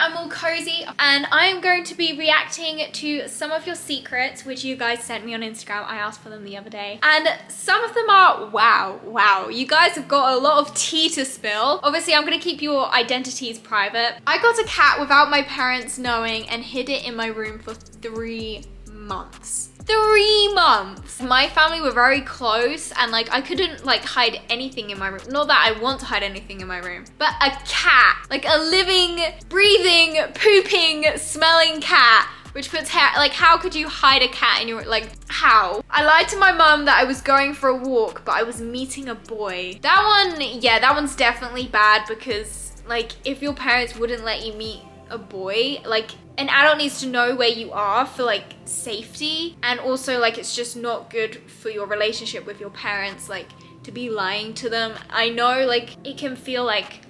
I'm all cozy and I'm going to be reacting to some of your secrets which you guys sent me on Instagram. I asked for them the other day and some of them are wow. You guys have got a lot of tea to spill. Obviously, I'm gonna keep your identities private. I got a cat without my parents knowing and hid it in my room for 3 months. 3 months. My family were very close and like I couldn't like hide anything in my room. Not that I want to hide anything in my room, but a cat, like a living, breathing, pooping, smelling cat, which puts hair, like how could you hide a cat in your, like how? I lied to my mum that I was going for a walk, but I was meeting a boy. That one, yeah, that one's definitely bad because like if your parents wouldn't let you meet a boy, like an adult needs to know where you are for like safety, and also like it's just not good for your relationship with your parents like to be lying to them. I know like it can feel like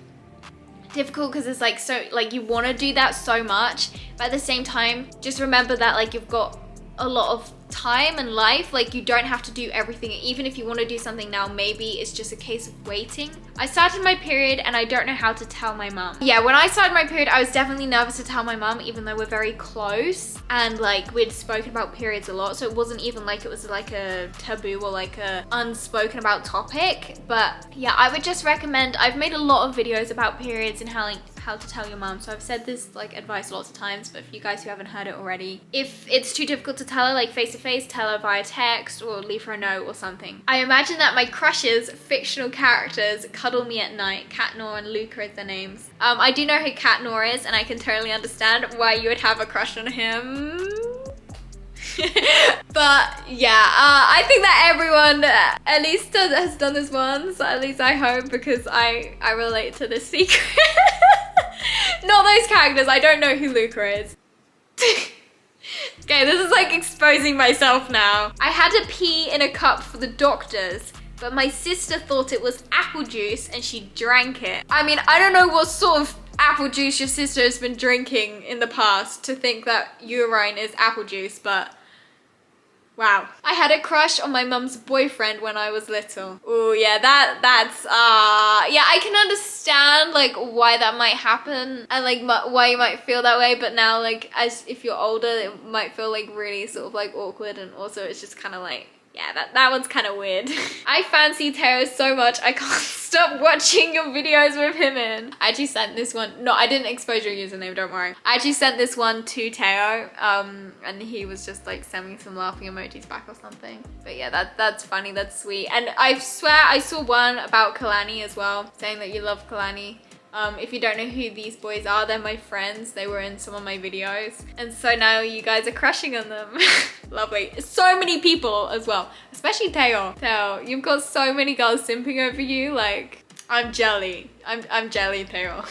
difficult because it's like so like you want to do that so much, but at the same time just remember that like you've got a lot of time and life, like you don't have to do everything. Even if you want to do something now, maybe it's just a case of waiting. I started my period and I don't know how to tell my mum. Yeah, when I started my period I was definitely nervous to tell my mum, even though we're very close and like we'd spoken about periods a lot, so it wasn't even like it was like a taboo or like a unspoken about topic. But yeah, I would just recommend, I've made a lot of videos about periods and how to tell your mum, so I've said this like advice lots of times, but for you guys who haven't heard it already, if it's too difficult to tell her like face to face, tell her via text or leave her a note or something. I imagine that my crushes, fictional characters, cuddle me at night. Katnor and Luca is their names. I do know who Katnor is and I can totally understand why you would have a crush on him. But yeah, I think that everyone at least has done this once, at least I hope, because I relate to this secret. Not those characters, I don't know who Luca is. Okay, this is like exposing myself now. I had to pee in a cup for the doctors, but my sister thought it was apple juice and she drank it. I mean, I don't know what sort of apple juice your sister has been drinking in the past to think that urine is apple juice, but wow. I had a crush on my mum's boyfriend when I was little. Oh yeah, that's yeah, I can understand like why that might happen and like why you might feel that way, but now like as if you're older it might feel like really sort of like awkward, and also it's just kind of like, yeah, that one's kind of weird. I fancy Teo so much, I can't stop watching your videos with him in. I actually sent this one, no, I didn't expose your username, don't worry. I actually sent this one to Teo, and he was just like sending some laughing emojis back or something. But yeah, that's funny, that's sweet. And I swear I saw one about Kalani as well, saying that you love Kalani. If you don't know who these boys are, they're my friends. They were in some of my videos. And so now you guys are crushing on them. Lovely. So many people as well, especially Teo. Teo, you've got so many girls simping over you. Like, I'm jelly. I'm jelly, Teo.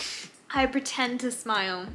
I pretend to smile.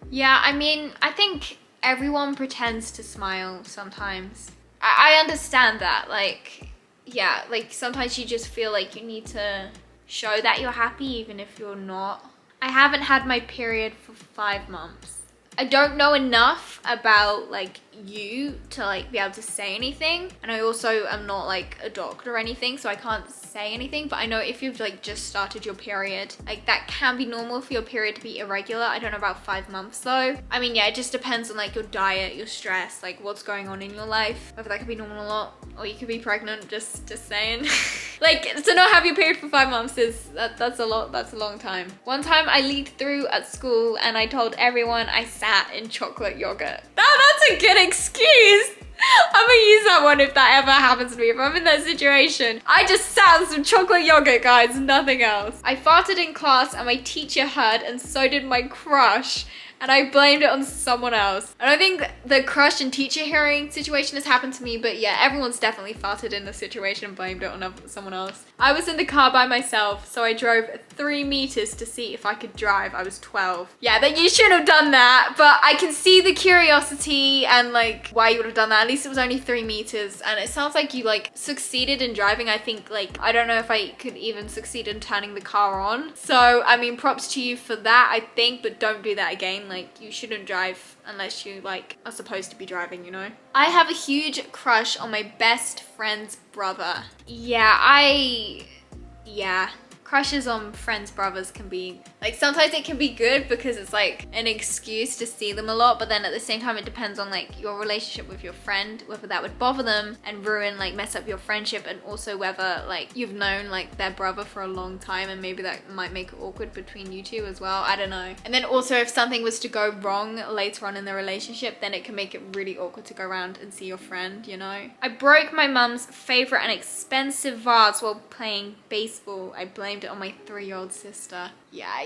Yeah, I mean, I think everyone pretends to smile sometimes. I understand that. Like, yeah, like sometimes you just feel like you need to show that you're happy even if you're not. I haven't had my period for 5 months. I don't know enough about like you to like be able to say anything, and I also am not like a doctor or anything, so I can't say anything. But I know if you've like just started your period, like that can be normal for your period to be irregular. I don't know about 5 months though. I mean, yeah, it just depends on like your diet, your stress, like what's going on in your life, whether that could be normal or not, or you could be pregnant, just saying. Like, to not have your period for 5 months is that's a long time. One time I leaked through at school and I told everyone I sat in chocolate yogurt. That's a good excuse. I'm gonna use that one if that ever happens to me. If I'm in that situation, I just sat on some chocolate yogurt, guys, nothing else. I farted in class and my teacher heard, and so did my crush, and I blamed it on someone else. I don't think the crush and teacher hearing situation has happened to me, but yeah, everyone's definitely farted in the situation and blamed it on someone else. I was in the car by myself, so I drove 3 meters to see if I could drive. I was 12. Yeah, then you shouldn't have done that, but I can see the curiosity and like why you would have done that. At least it was only 3 meters, and it sounds like you like succeeded in driving. I think like, I don't know if I could even succeed in turning the car on. So, I mean, props to you for that, I think, but don't do that again. Like, you shouldn't drive unless you like are supposed to be driving, you know? I have a huge crush on my best friend's brother. Yeah, crushes on friends' brothers can be, like, sometimes it can be good because it's like an excuse to see them a lot, but then at the same time it depends on like your relationship with your friend, whether that would bother them and ruin, like mess up your friendship, and also whether like you've known like their brother for a long time and maybe that might make it awkward between you two as well. I don't know. And then also if something was to go wrong later on in the relationship, then it can make it really awkward to go around and see your friend, you know? I broke my mum's favorite and expensive vase while playing baseball. I blamed it on my 3-year-old sister. Yeah,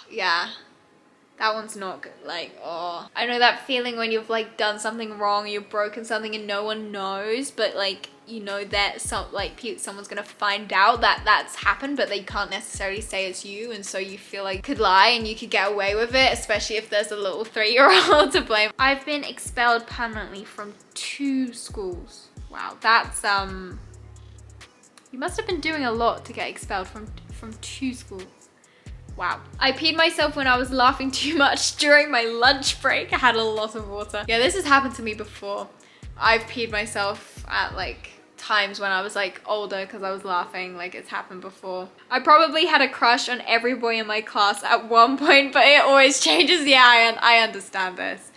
yeah. That one's not good. Like, oh. I know that feeling when you've like done something wrong, you've broken something and no one knows, but like, you know that someone's gonna find out that that's happened, but they can't necessarily say it's you, and so you feel like you could lie and you could get away with it, especially if there's a little 3-year-old to blame. I've been expelled permanently from 2 schools. Wow, that's you must have been doing a lot to get expelled from 2 schools. Wow. I peed myself when I was laughing too much during my lunch break. I had a lot of water. Yeah, this has happened to me before. I've peed myself at like times when I was like older because I was laughing. Like, it's happened before. I probably had a crush on every boy in my class at one point, but it always changes. Yeah, I understand this.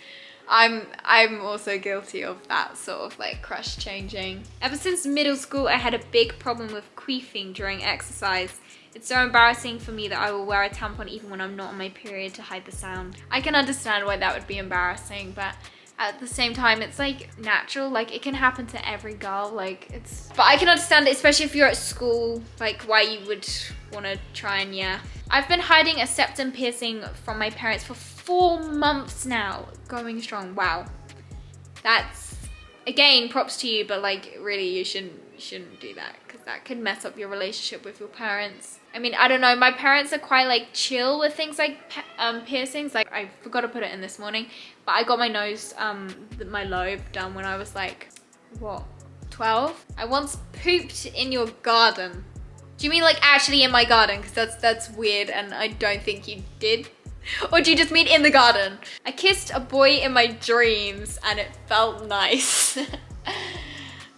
I'm also guilty of that sort of like crush changing. Ever since middle school, I had a big problem with queefing during exercise. It's so embarrassing for me that I will wear a tampon even when I'm not on my period to hide the sound. I can understand why that would be embarrassing, but at the same time, it's like natural. Like, it can happen to every girl. Like, but I can understand it, especially if you're at school, like why you would want to try and, yeah. I've been hiding a septum piercing from my parents for 4 months now. Going strong. Wow. That's, again, props to you, but like, really, you shouldn't do that, because that could mess up your relationship with your parents. I mean, I don't know, my parents are quite like chill with things like piercings. Like, I forgot to put it in this morning, but I got my nose, my lobe done when I was like, what, 12? I once pooped in your garden. Do you mean like actually in my garden? Because that's weird and I don't think you did. Or do you just mean in the garden? I kissed a boy in my dreams and it felt nice.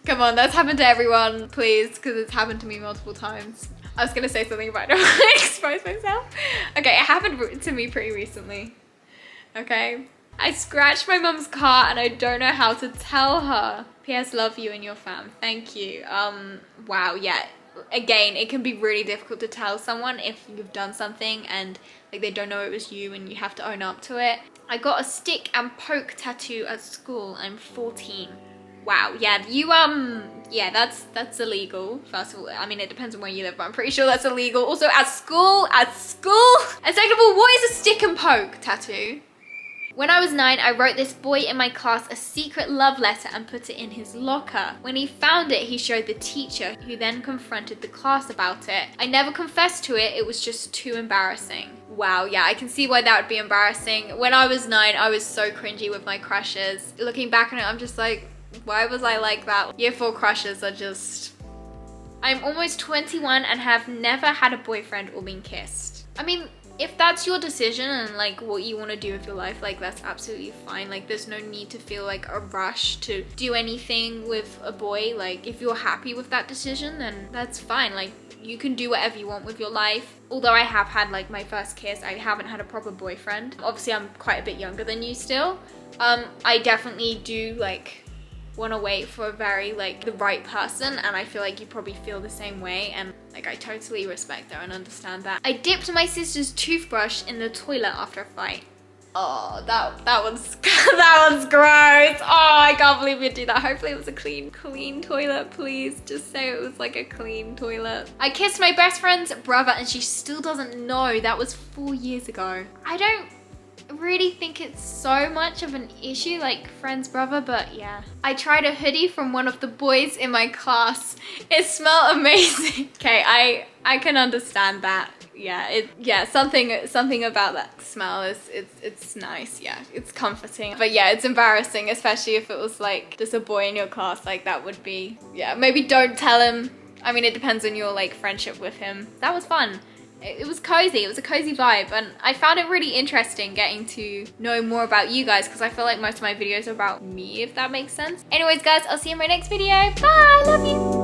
Come on, that's happened to everyone, please, because it's happened to me multiple times. I was gonna say something about I don't want to expose myself. Okay, it happened to me pretty recently. Okay. I scratched my mum's car and I don't know how to tell her. P.S. Love you and your fam. Thank you. Wow, yeah. Again, it can be really difficult to tell someone if you've done something and like they don't know it was you and you have to own up to it. I got a stick and poke tattoo at school. I'm 14. Wow, yeah, yeah, that's illegal, first of all. I mean, it depends on where you live, but I'm pretty sure that's illegal. Also, at school? And second of all, what is a stick and poke tattoo? When I was 9, I wrote this boy in my class a secret love letter and put it in his locker. When he found it, he showed the teacher, who then confronted the class about it. I never confessed to it was just too embarrassing. Wow, yeah, I can see why that would be embarrassing. When I was 9, I was so cringy with my crushes. Looking back on it, I'm just like, why was I like that? Year 4 crushes are just... I'm almost 21 and have never had a boyfriend or been kissed. I mean, if that's your decision and like what you want to do with your life, like that's absolutely fine. Like, there's no need to feel like a rush to do anything with a boy. Like, if you're happy with that decision, then that's fine. Like, you can do whatever you want with your life. Although I have had like my first kiss, I haven't had a proper boyfriend. Obviously, I'm quite a bit younger than you still. I definitely do like want to wait for a very like the right person, and I feel like you probably feel the same way, and like I totally respect that and understand that. I dipped my sister's toothbrush in the toilet after a fight. Oh, that one's that one's gross. Oh, I can't believe you did that. Hopefully it was a clean toilet, please. Just say it was like a clean toilet. I kissed my best friend's brother and she still doesn't know. That was 4 years ago. I don't really think it's so much of an issue, like friend's brother, but yeah. I tried a hoodie from one of the boys in my class. It smelled amazing. Okay, I can understand that. Yeah, something about that smell is it's nice. Yeah, it's comforting. But yeah, it's embarrassing, especially if it was like just a boy in your class. Like, that would be, yeah, maybe don't tell him. I mean, it depends on your like friendship with him. That was fun. It was cozy. It was a cozy vibe, and I found it really interesting getting to know more about you guys, because I feel like most of my videos are about me, if that makes sense. Anyways, guys, I'll see you in my next video. Bye, love you.